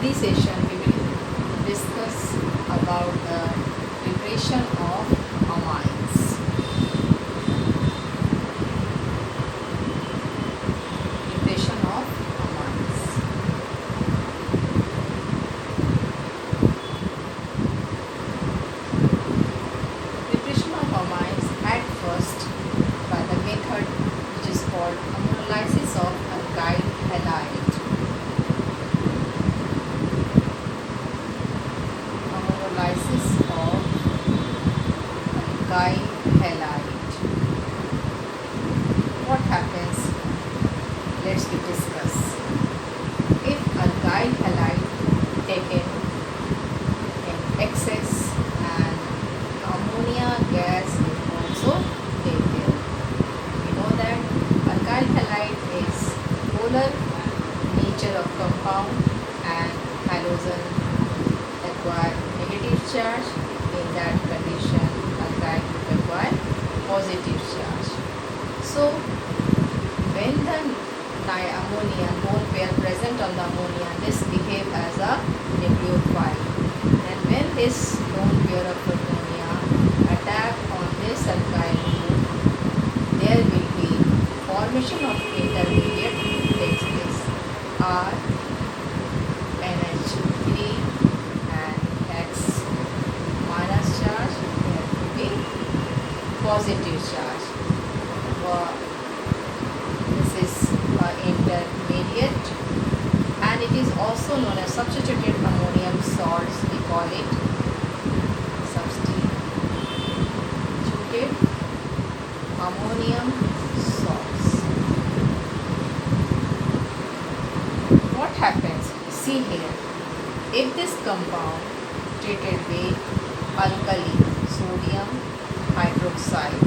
this session we will discuss about the preparation of amines. Preparation of amines. Preparation of amines at first by the method which is called ammonolysis of alkyl halide. Ammonolysis of alkyl halide. What happens? Let's discuss. If alkyl halide taken in excess and ammonia gas is also taken. We know that alkyl halide is polar nature of compound and halogen acquire negative charge. In that condition, alkyl acquire positive charge. So, when the ammonia lone pair present on the ammonia, this behave as a nucleophile. And when this lone pair of ammonia attack on this alkyl group, there will be formation of intermediate takes place. R, NH3 and X minus charge, there will be positive charge. This is intermediate, and it is also known as substituted ammonium salts. We call it substituted ammonium salts. What happens? See here, if this compound treated with alkali, sodium hydroxide,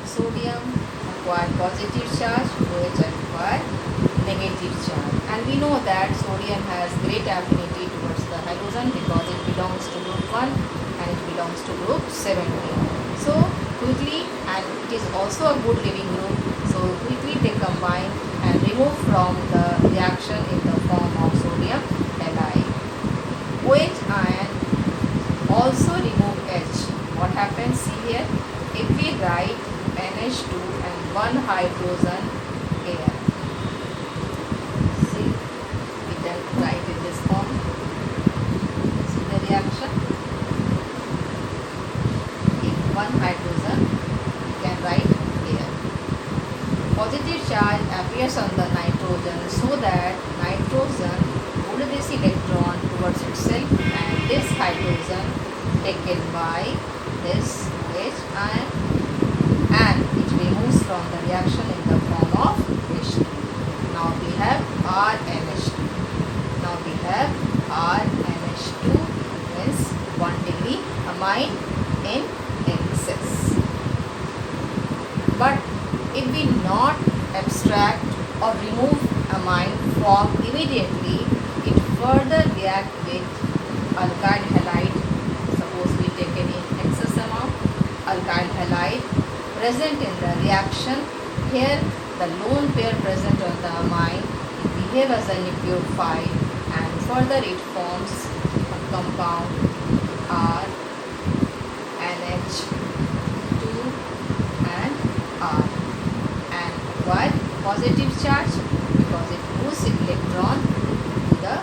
sodium acquire positive charge, OH acquire negative charge, and we know that sodium has great affinity towards the halogen because it belongs to group 1 and it belongs to group 17. So quickly, and it is also a good living group, so quickly they combine and remove from the reaction in the form of sodium halide. OH ion also remove H. What happens? See here, if we write NH2 and one hydrogen here, see, we can write in this form. See the reaction. If one hydrogen, we can write here. Positive charge appears on the nitrogen, so that nitrogen pull this electron towards itself, and this hydrogen taken by this H ion, and it removes from the reaction in the form of H2. Now we have RNH2. Now we have RNH2 means 1 degree amine in excess. But if we not abstract or remove amine form immediately, it further react with alkyl halide. Suppose we taken in excess amount alkyl halide present in the reaction. Here the lone pair present on the amine, it behave as a nucleophile, and further it forms a compound R, NH2 and R, and acquire positive charge because it moves electron to the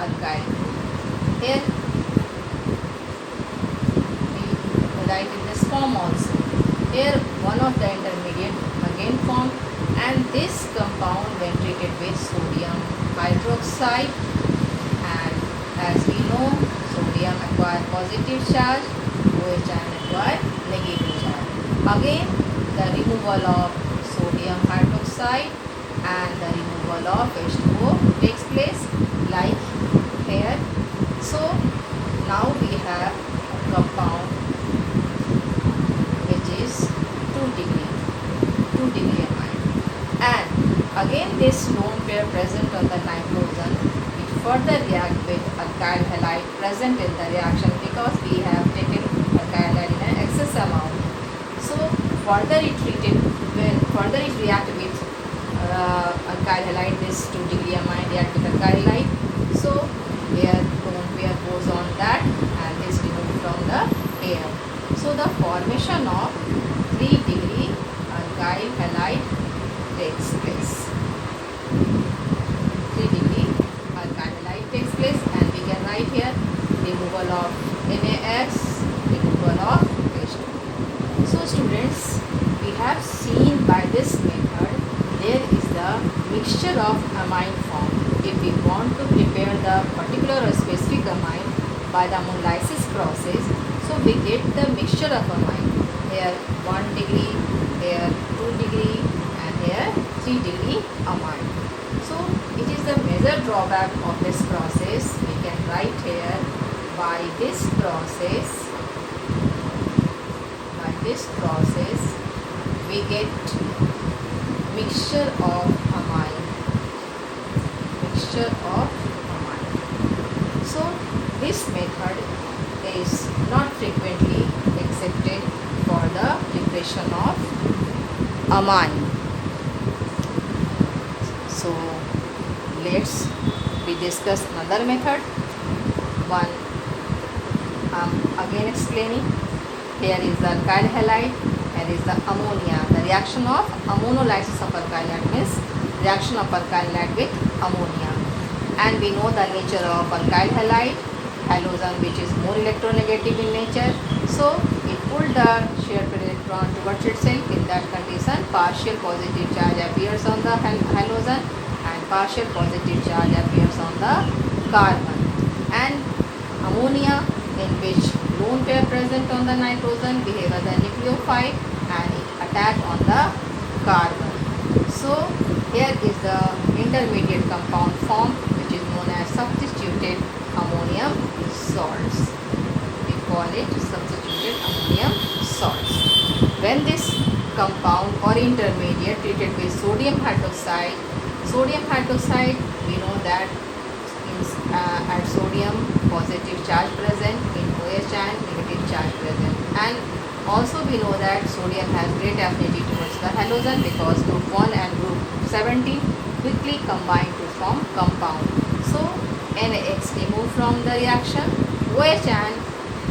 alkyl group. Here we write in this form also. Here one of the intermediate again formed, and this compound when treated with sodium hydroxide, and as we know sodium acquire positive charge, OH ion acquire negative charge. Again the removal of sodium hydroxide and the removal of H2O takes place like here. So now we have a compound which is 2 degree amine, and again this lone pair present on the nitrogen, it further react with alkyl halide present in the reaction because we have taken alkyl halide in an excess amount. So further it react with alkyl halide, this 2 degree amine react with alkyl halide. So here reaction of 3-degree alkyl halide takes place. 3-degree alkyl halide takes place, and we can write here removal of NaS, removal of H2. So students, we have seen by this method there is the mixture of amine form. If we want to prepare the particular or specific amine by the ammonolysis process, so we get the mixture of amine. Here 1 degree, here 2 degree, and here 3 degree amine. So it is the major drawback of this process. We can write here by this process we get mixture of amine. So this method is not frequently accepted for the preparation of amine. So let's we discuss another method. One, again explaining. Here is the alkyl halide, here is the ammonia. The reaction of ammonolysis of alkyl halide means reaction of alkyl halide with ammonia. And we know the nature of alkyl halide, halogen, which is more electronegative in nature. So it pulled the shared electron towards itself. In that condition, partial positive charge appears on the halogen and partial positive charge appears on the carbon. And ammonia, in which lone pair present on the nitrogen, behave as a nucleophile and attack on the carbon. So here is the intermediate compound form, which is known as substituted ammonium salts. We call it substituted ammonium salts. When this compound or intermediate treated with sodium hydroxide, we know that at sodium positive charge present, in OH and negative charge present, and also we know that sodium has great affinity towards the halogen because group 1 and group 17 quickly combine to form compound. So NX removed from the reaction. OH and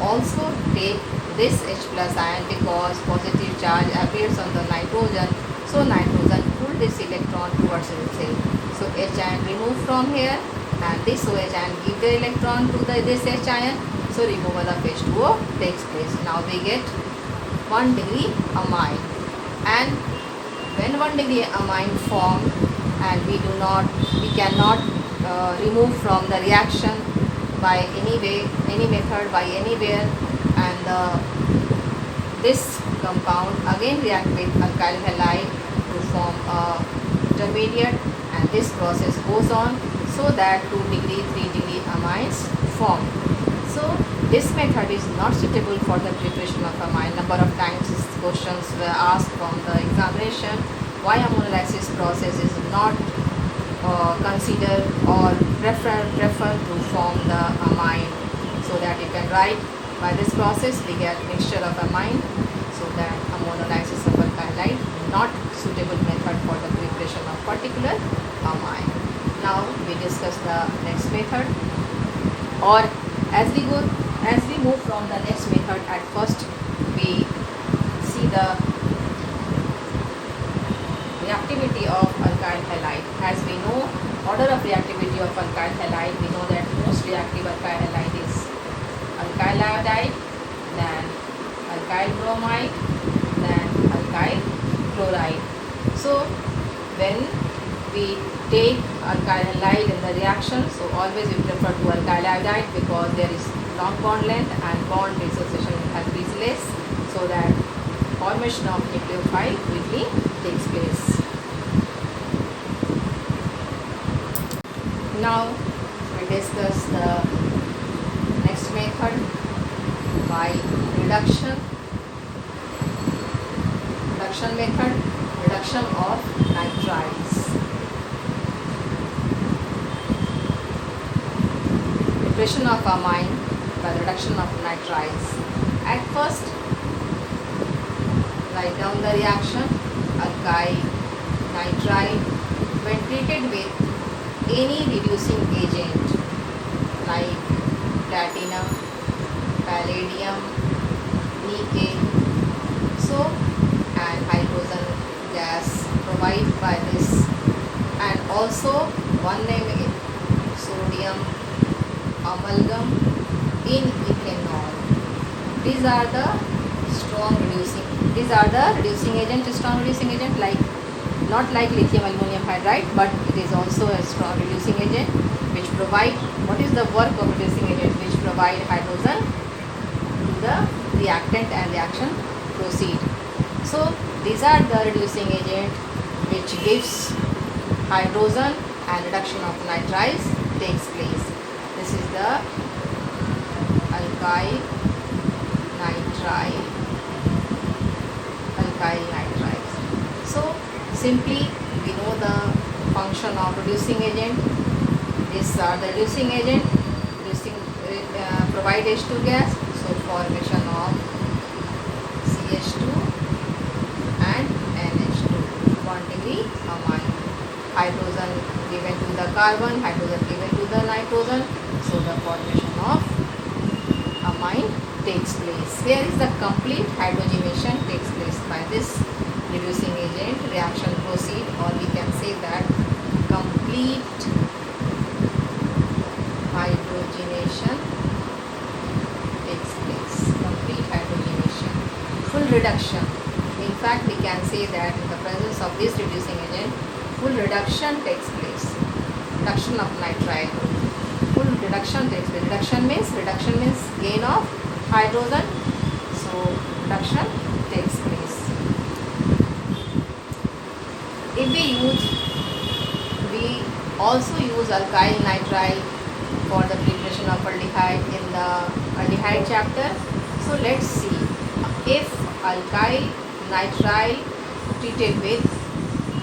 also take this H plus ion because positive charge appears on the nitrogen, so nitrogen pull this electron towards itself. So H ion removed from here, and this OH ion give the electron to this H ion, so removal of H2O takes place. Now we get 1 degree amine, and when 1 degree amine formed and we cannot remove from the reaction by any way, any method, by anywhere, and this compound again react with alkyl halide to form a intermediate, and this process goes on so that 2 degree, 3 degree amines form. So this method is not suitable for the preparation of amine. Number of times these questions were asked from the examination, why ammonolysis process is not considered or prefer to form the amine, so that you can write by this process we get mixture of amine, so that ammonolysis of alkyl halide not suitable method for the preparation of particular amine. Now we discuss the next method, or as we move from the next method, at first we see the reactivity of alkyl halide. As we know, order of reactivity of alkyl halide, we know that most reactive alkyl halide is alkyl iodide, then alkyl bromide, then alkyl chloride. So when we take alkyl halide in the reaction, so always we prefer to alkyl iodide because there is long bond length and bond dissociation is less, so that formation of nucleophile quickly takes place. Now we discuss the next method by reduction method, reduction of nitrides. Preparation of amine by the reduction of nitrides. At first, write down the reaction. Alkyl nitride, when treated with any reducing agent like platinum, palladium, nickel, So, and hydrogen gas provided by this, and also one name is sodium amalgam in ethanol. These are the reducing agent, strong reducing agent, like not like lithium aluminum hydride, but it is also a strong reducing agent which provide, what is the work of reducing agent? Which provide hydrogen to the reactant and reaction proceed. So these are the reducing agent which gives hydrogen and reduction of nitriles takes place. This is the alkyl nitriles. So simply we know the function of reducing agent. These are the reducing agent, provide H2 gas, so formation of CH2 and NH2, 1 degree amine. Hydrogen given to the carbon, hydrogen given to the nitrogen, so the formation of amine takes place. Here is the complete hydrogenation takes place by this reducing agent. Reaction proceed, or we can say that complete hydrogenation takes place. Complete hydrogenation, full reduction. In fact, we can say that in the presence of this reducing agent, full reduction takes place. Reduction of nitrile, full reduction takes place. Reduction means gain of hydrogen, so reduction takes place. If we also use alkyl nitrile for the preparation of aldehyde in the aldehyde chapter. So let's see, if alkyl nitrile treated with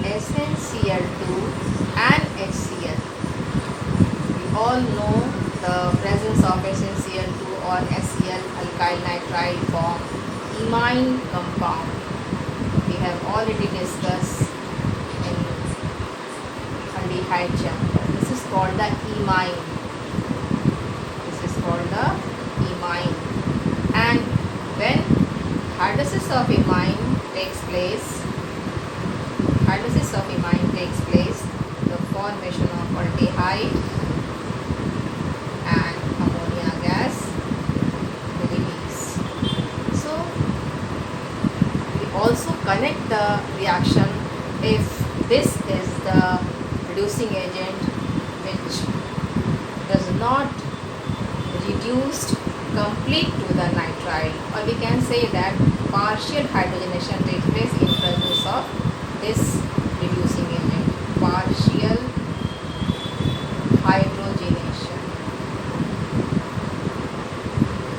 SnCl2 and HCl, we all know the presence of SnCl2 or HCl alkyl nitrile form imine compound. We have already discussed in aldehyde chapter. This is called the imine. And when hydrolysis of imine takes place, the formation of aldehyde and ammonia gas release. So we also connect the reaction if this is the reducing agent which does not reduced complete to the nitrile, or we can say that partial hydrogenation takes place in presence of this reducing agent.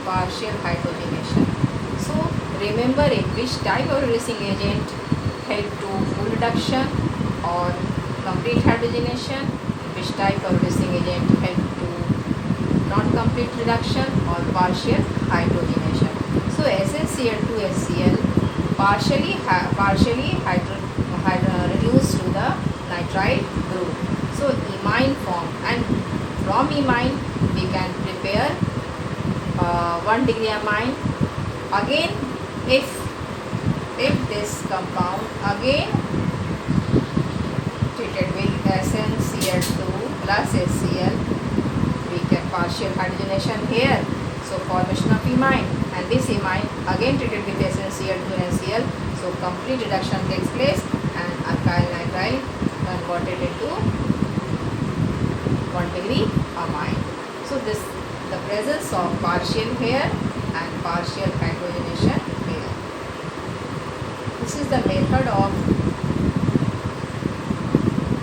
Partial hydrogenation. So remember it, which type of reducing agent help to full reduction or complete hydrogenation, which type of reducing agent help to not complete reduction or partial hydrogenation. So SnCl2HCl partially reduced to the nitrile group. So imine form, and from imine we can prepare 1 degree amine. Again, if this compound again treated with SnCl2 plus HCl, we get partial hydrogenation here, so formation of imine, and this imine again treated with SnCl2 and HCl, so complete reduction takes place and alkyl nitrile converted into 1 degree amine. So this the presence of partial here and partial hydrogenation here. This is the method of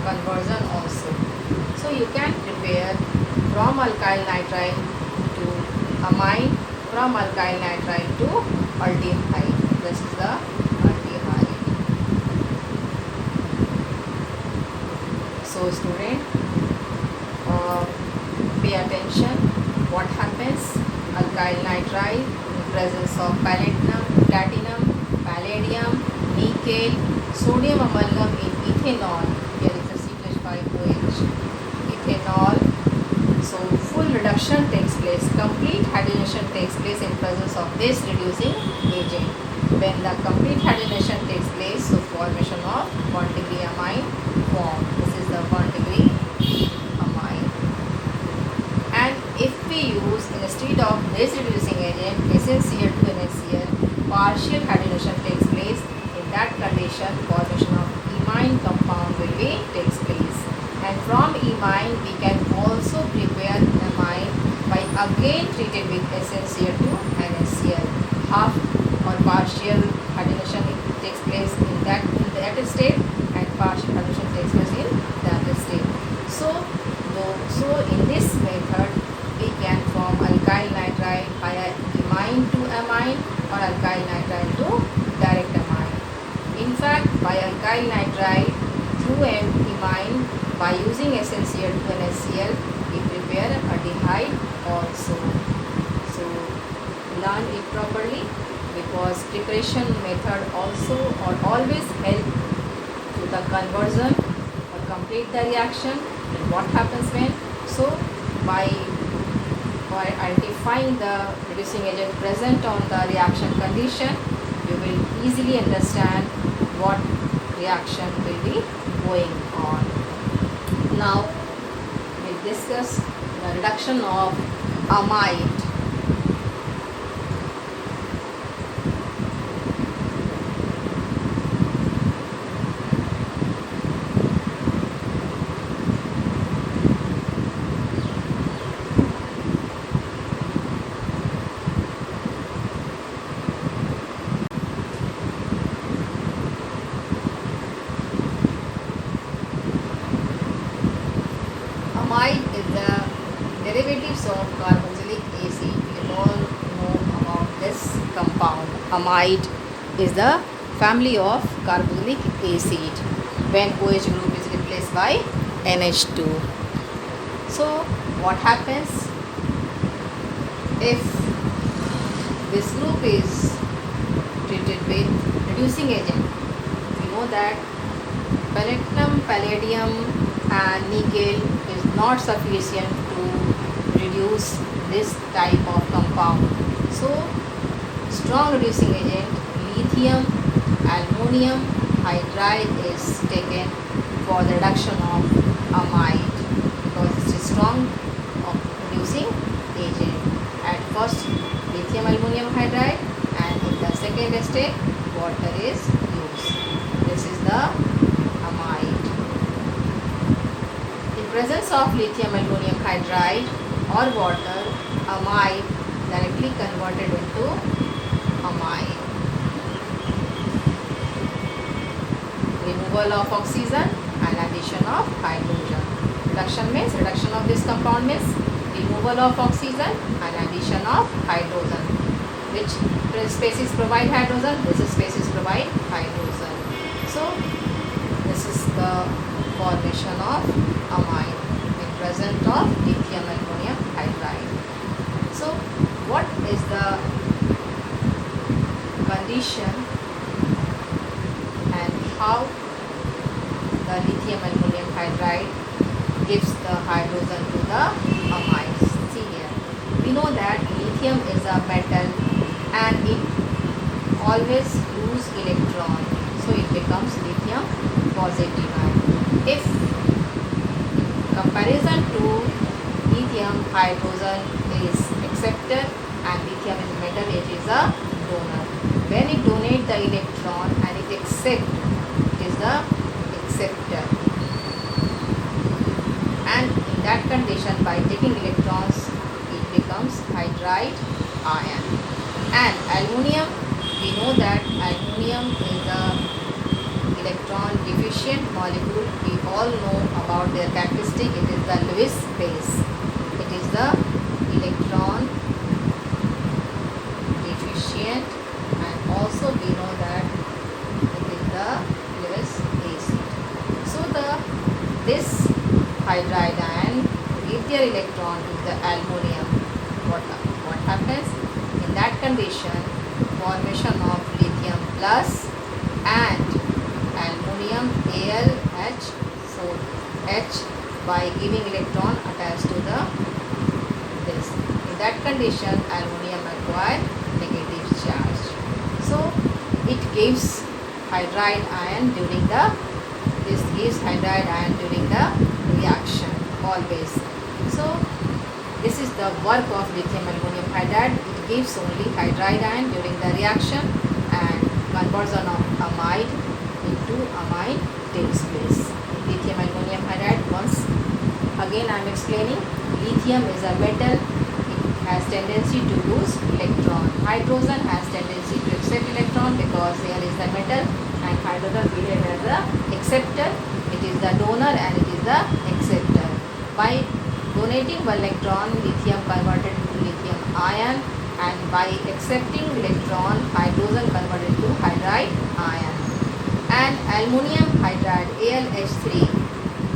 conversion also. So you can prepare from alkyl nitrile to amine, from alkyl nitrile to aldehyde. This is the aldehyde. So student, pay attention. What happens? Alkyl nitrile in presence of platinum, palladium, nickel, sodium amalgam in ethanol. Here is a C+5OH. Ethanol. So full reduction takes place. Complete hydrogenation takes place in presence of this reducing agent. when the complete hydrogenation takes place, so formation of 1-degree amine form. This is the 1-degree amine. And if we use instead of base reducing agent SnCl2 NaCl, partial hydrogenation takes place. In that condition, formation of imine compound will be takes place. And from imine we can also prepare amine by again treated with SnCl2 and NaCl. Half or partial hydrogenation takes place in that state, and partial hydrogenation takes place in the other state. So in this method we can form alkyl nitride via imine to amine or alkyl nitride to direct amine. In fact, by alkyl nitride through imine by using SnCl2 and NaCl, we prepare aldehyde also. So learn it properly, because preparation method also or always help to the conversion or complete the reaction. And what happens when? So by identifying the reducing agent present on the reaction condition, you will easily understand what reaction will be going on. Now we discuss the reduction of amide. Amide is the derivatives of carboxylic acid. We all know about this compound. Amide is the family of carboxylic acid when OH group is replaced by NH2. So what happens if this group is treated with reducing agent? We know that platinum, palladium and nickel is not sufficient to reduce this type of compound. So strong reducing agent lithium aluminum hydride is taken for the reduction of amide, because it is strong of reducing agent. At first lithium aluminum hydride, and in the second step water is used. This is the amide. In presence of lithium aluminum hydride or water, amide directly converted into amine. Removal of oxygen and addition of hydrogen. Reduction means reduction of this compound means removal of oxygen and addition of hydrogen. Which species provide hydrogen? This species provide hydrogen. So this is the formation of amine in presence of lithium aluminum hydride. So what is the condition and how the lithium aluminum hydride gives the hydrogen to the amines? See here, we know that lithium is a metal and it always lose electron, so it becomes lithium positive ion. If comparison to lithium, hydrogen is acceptor and lithium is metal, it is a donor. When it donates the electron and it accepts, it is the acceptor. And in that condition, by taking electrons, it becomes hydride ion. And aluminium, we know that aluminium is a electron deficient molecule. We all know about their characteristic. It is the Lewis base. It is the electron deficient, and also we know that it is the Lewis acid. So this hydride ion give their electron to the aluminium. What happens? In that condition, formation of lithium plus and aluminium AlH4 H by giving electron attached to the this. In that condition, aluminium acquire negative charge. So it gives hydride ion during the reaction always. So this is the work of lithium aluminum hydride. It gives only hydride ion during the reaction, and conversion of amide into amine takes place. Lithium aluminum hydride, once again I am explaining, lithium is a metal. It has tendency to lose electron. Hydrogen has tendency to accept electron because here is the metal, and hydrogen behave as the acceptor. It is the donor and it is the acceptor. By donating one electron, lithium converted into lithium ion, and by accepting electron, hydrogen converted to hydride ion. And aluminum hydride AlH3,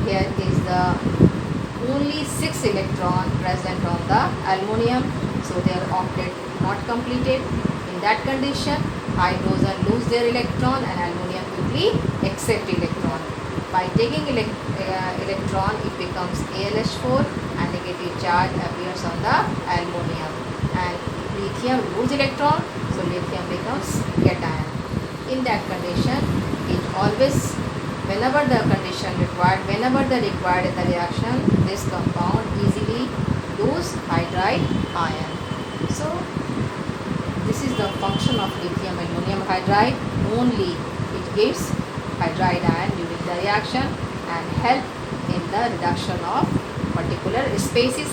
here is the only 6 electron present on the aluminum, so their octet not completed. In that condition, hydrogen lose their electron and aluminum quickly accept electron. By taking electron, it becomes AlH4 and negative charge appears on the aluminum, and lithium lose electron, so lithium becomes cation. In that condition, it always, whenever the required in the reaction, this compound easily lose hydride ion. So this is the function of lithium aluminum hydride. Only it gives hydride ion during the reaction and help in the reduction of particular species.